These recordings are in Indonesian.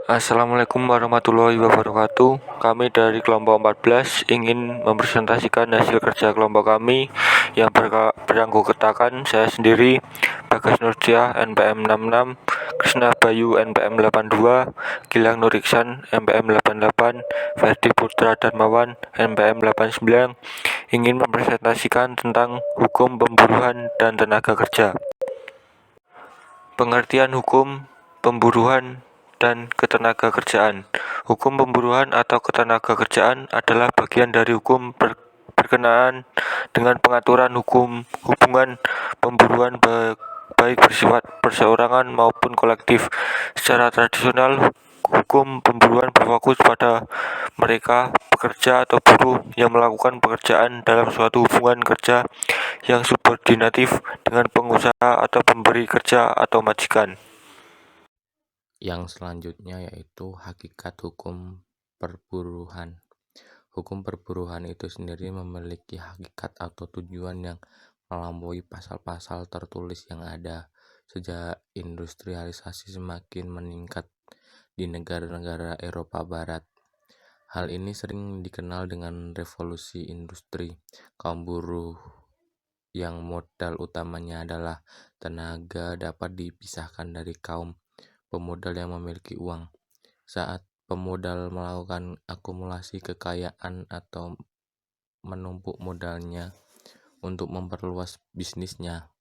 Assalamualaikum warahmatullahi wabarakatuh. Kami dari kelompok 14 ingin mempresentasikan hasil kerja kelompok kami yang beranggotakan saya sendiri, Bagas Nurdiah NPM 66, Krisna Bayu NPM 82, Gilang Nuriksan NPM 88, Ferdi Putra Darmawan NPM 89 ingin mempresentasikan tentang hukum pemburuan dan tenaga kerja. Pengertian hukum pemburuan dan ketenagakerjaan. Hukum pemburuan atau ketenagakerjaan adalah bagian dari hukum berkenaan dengan pengaturan hukum hubungan pemburuan baik bersifat perseorangan maupun kolektif. Secara tradisional, hukum pemburuan berfokus pada mereka pekerja atau buruh yang melakukan pekerjaan dalam suatu hubungan kerja yang subordinatif dengan pengusaha atau pemberi kerja atau majikan. Yang selanjutnya yaitu hakikat hukum perburuhan. Hukum perburuhan itu sendiri memiliki hakikat atau tujuan yang melampaui pasal-pasal tertulis yang ada. Sejak industrialisasi semakin meningkat di negara-negara Eropa Barat, hal ini sering dikenal dengan revolusi industri. Kaum buruh yang modal utamanya adalah tenaga dapat dipisahkan dari kaum pemodal yang memiliki uang. Saat pemodal melakukan akumulasi kekayaan atau menumpuk modalnya untuk memperluas bisnisnya,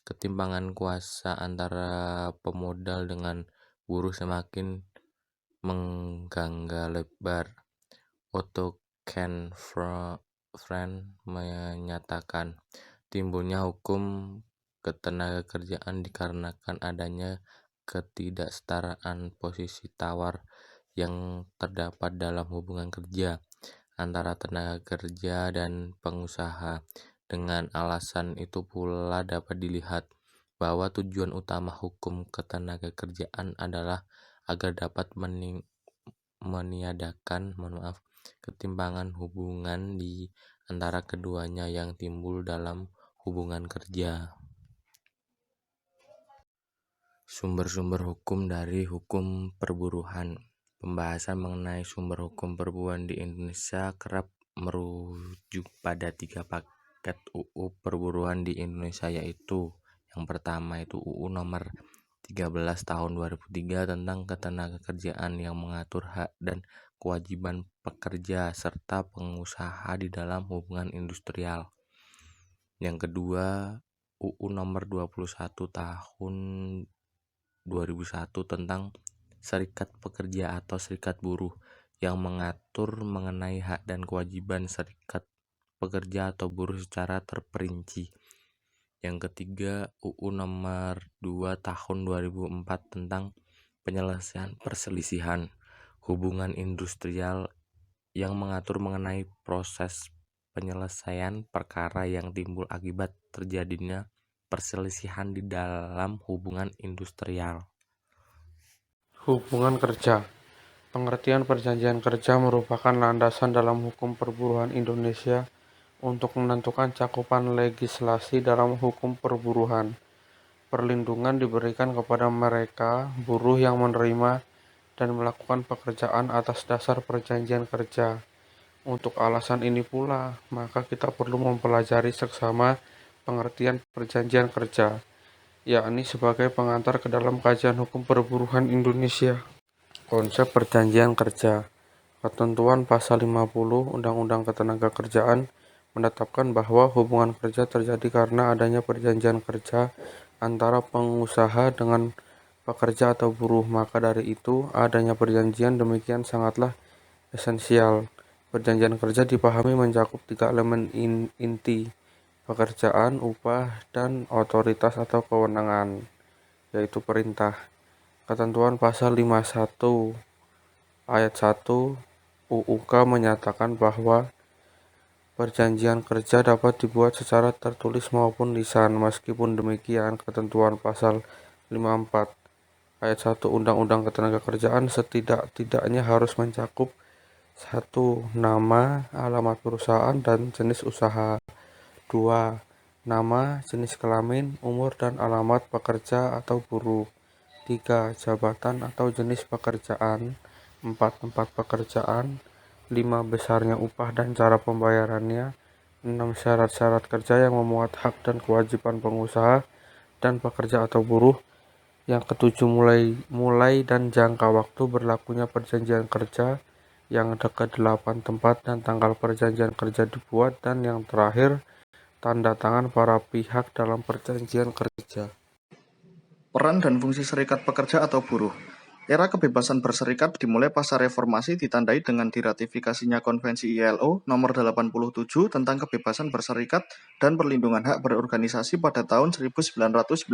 ketimpangan kuasa antara pemodal dengan buruh semakin menggangga lebar. Otto Friend menyatakan timbulnya hukum ketenagakerjaan dikarenakan adanya ketidaksetaraan posisi tawar yang terdapat dalam hubungan kerja antara tenaga kerja dan pengusaha. Dengan alasan itu pula dapat dilihat bahwa tujuan utama hukum ketenagakerjaan adalah agar dapat meniadakan ketimpangan hubungan di antara keduanya yang timbul dalam hubungan kerja. Sumber-sumber hukum dari hukum perburuhan. Pembahasan mengenai sumber hukum perburuan di Indonesia kerap merujuk pada 3 paket UU perburuhan di Indonesia, yaitu yang pertama itu UU nomor 13 tahun 2003 tentang ketenagakerjaan yang mengatur hak dan kewajiban pekerja serta pengusaha di dalam hubungan industrial. Yang kedua, UU nomor 21 tahun 2001 tentang serikat pekerja atau serikat buruh yang mengatur mengenai hak dan kewajiban serikat pekerja atau buruh secara terperinci. Yang ketiga, UU nomor 2 tahun 2004 tentang penyelesaian perselisihan hubungan industrial yang mengatur mengenai proses penyelesaian perkara yang timbul akibat terjadinya perselisihan di dalam hubungan industrial. Hubungan kerja. Pengertian perjanjian kerja merupakan landasan dalam hukum perburuhan Indonesia untuk menentukan cakupan legislasi dalam hukum perburuhan. Perlindungan diberikan kepada mereka buruh yang menerima dan melakukan pekerjaan atas dasar perjanjian kerja. Untuk alasan ini pula, maka kita perlu mempelajari seksama pengertian perjanjian kerja, yakni sebagai pengantar ke dalam kajian hukum perburuhan Indonesia. Konsep perjanjian kerja. Ketentuan pasal 50 Undang-Undang Ketenagakerjaan menetapkan bahwa hubungan kerja terjadi karena adanya perjanjian kerja antara pengusaha dengan pekerja atau buruh. Maka dari itu, adanya perjanjian demikian sangatlah esensial. Perjanjian kerja dipahami mencakup 3 elemen inti: pekerjaan, upah, dan otoritas atau kewenangan, yaitu perintah. Ketentuan pasal 51 ayat 1 UUK menyatakan bahwa perjanjian kerja dapat dibuat secara tertulis maupun lisan. Meskipun demikian, ketentuan pasal 54 ayat 1 Undang-Undang Ketenagakerjaan setidak-tidaknya harus mencakup 1. Nama, alamat perusahaan, dan jenis usaha. 2. Nama, jenis kelamin, umur, dan alamat pekerja atau buruh. 3. Jabatan atau jenis pekerjaan. 4. Tempat pekerjaan. 5. Besarnya upah dan cara pembayarannya. 6. Syarat-syarat kerja yang memuat hak dan kewajiban pengusaha dan pekerja atau buruh. Yang ketujuh, mulai dan jangka waktu berlakunya perjanjian kerja. Yang ke-8, tempat dan tanggal perjanjian kerja dibuat. Dan yang terakhir, tanda tangan para pihak dalam perjanjian kerja. Peran dan fungsi serikat pekerja atau buruh. Era kebebasan berserikat dimulai pasca reformasi ditandai dengan diratifikasinya Konvensi ILO nomor 87 tentang kebebasan berserikat dan perlindungan hak berorganisasi pada tahun 1999.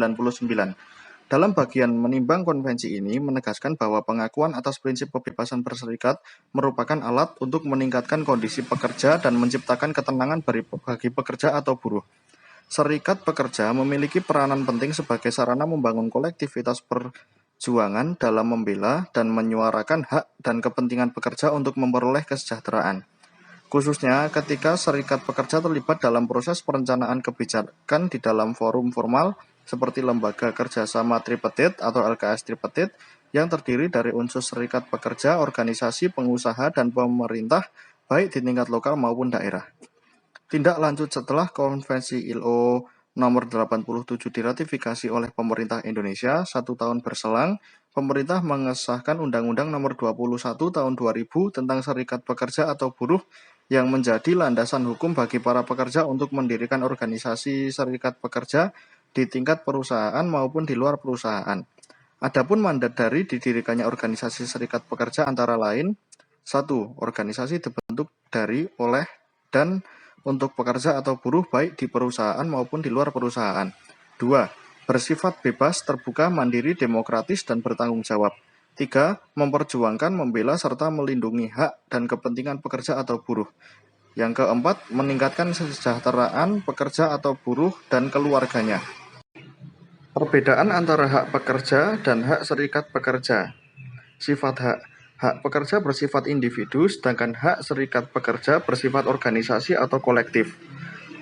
Dalam bagian menimbang konvensi ini menegaskan bahwa pengakuan atas prinsip kebebasan berserikat merupakan alat untuk meningkatkan kondisi pekerja dan menciptakan ketenangan bagi pekerja atau buruh. Serikat pekerja memiliki peranan penting sebagai sarana membangun kolektivitas perjuangan dalam membela dan menyuarakan hak dan kepentingan pekerja untuk memperoleh kesejahteraan. Khususnya ketika serikat pekerja terlibat dalam proses perencanaan kebijakan di dalam forum formal seperti Lembaga Kerjasama Tripartit atau LKS Tripartit yang terdiri dari unsur serikat pekerja, organisasi, pengusaha, dan pemerintah baik di tingkat lokal maupun daerah. Tindak lanjut setelah Konvensi ILO nomor 87 diratifikasi oleh pemerintah Indonesia, 1 tahun berselang, pemerintah mengesahkan Undang-Undang nomor 21 tahun 2000 tentang serikat pekerja atau buruh yang menjadi landasan hukum bagi para pekerja untuk mendirikan organisasi serikat pekerja di tingkat perusahaan maupun di luar perusahaan. Adapun mandat dari didirikannya organisasi serikat pekerja antara lain: 1. Organisasi dibentuk dari, oleh, dan untuk pekerja atau buruh baik di perusahaan maupun di luar perusahaan. 2. Bersifat bebas, terbuka, mandiri, demokratis, dan bertanggung jawab. 3. Memperjuangkan, membela, serta melindungi hak dan kepentingan pekerja atau buruh. Yang keempat, meningkatkan kesejahteraan pekerja atau buruh dan keluarganya. Perbedaan antara hak pekerja dan hak serikat pekerja. Sifat hak. Hak pekerja bersifat individu, sedangkan hak serikat pekerja bersifat organisasi atau kolektif.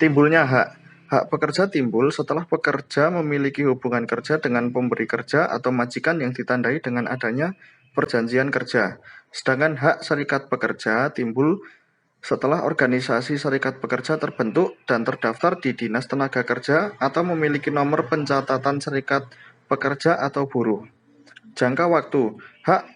Timbulnya hak. Hak pekerja timbul setelah pekerja memiliki hubungan kerja dengan pemberi kerja atau majikan yang ditandai dengan adanya perjanjian kerja. Sedangkan hak serikat pekerja timbul setelah organisasi serikat pekerja terbentuk dan terdaftar di Dinas Tenaga Kerja atau memiliki nomor pencatatan serikat pekerja atau buruh. Jangka waktu. Hak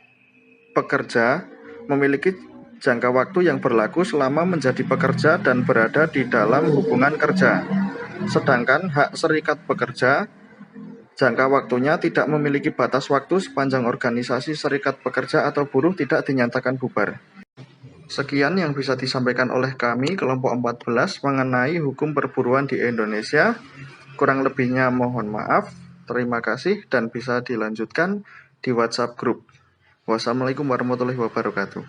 pekerja memiliki jangka waktu yang berlaku selama menjadi pekerja dan berada di dalam hubungan kerja. Sedangkan hak serikat pekerja, jangka waktunya tidak memiliki batas waktu sepanjang organisasi serikat pekerja atau buruh tidak dinyatakan bubar. Sekian yang bisa disampaikan oleh kami, kelompok 14, mengenai hukum perburuan di Indonesia. Kurang lebihnya mohon maaf. Terima kasih dan bisa dilanjutkan di WhatsApp group. Wassalamualaikum warahmatullahi wabarakatuh.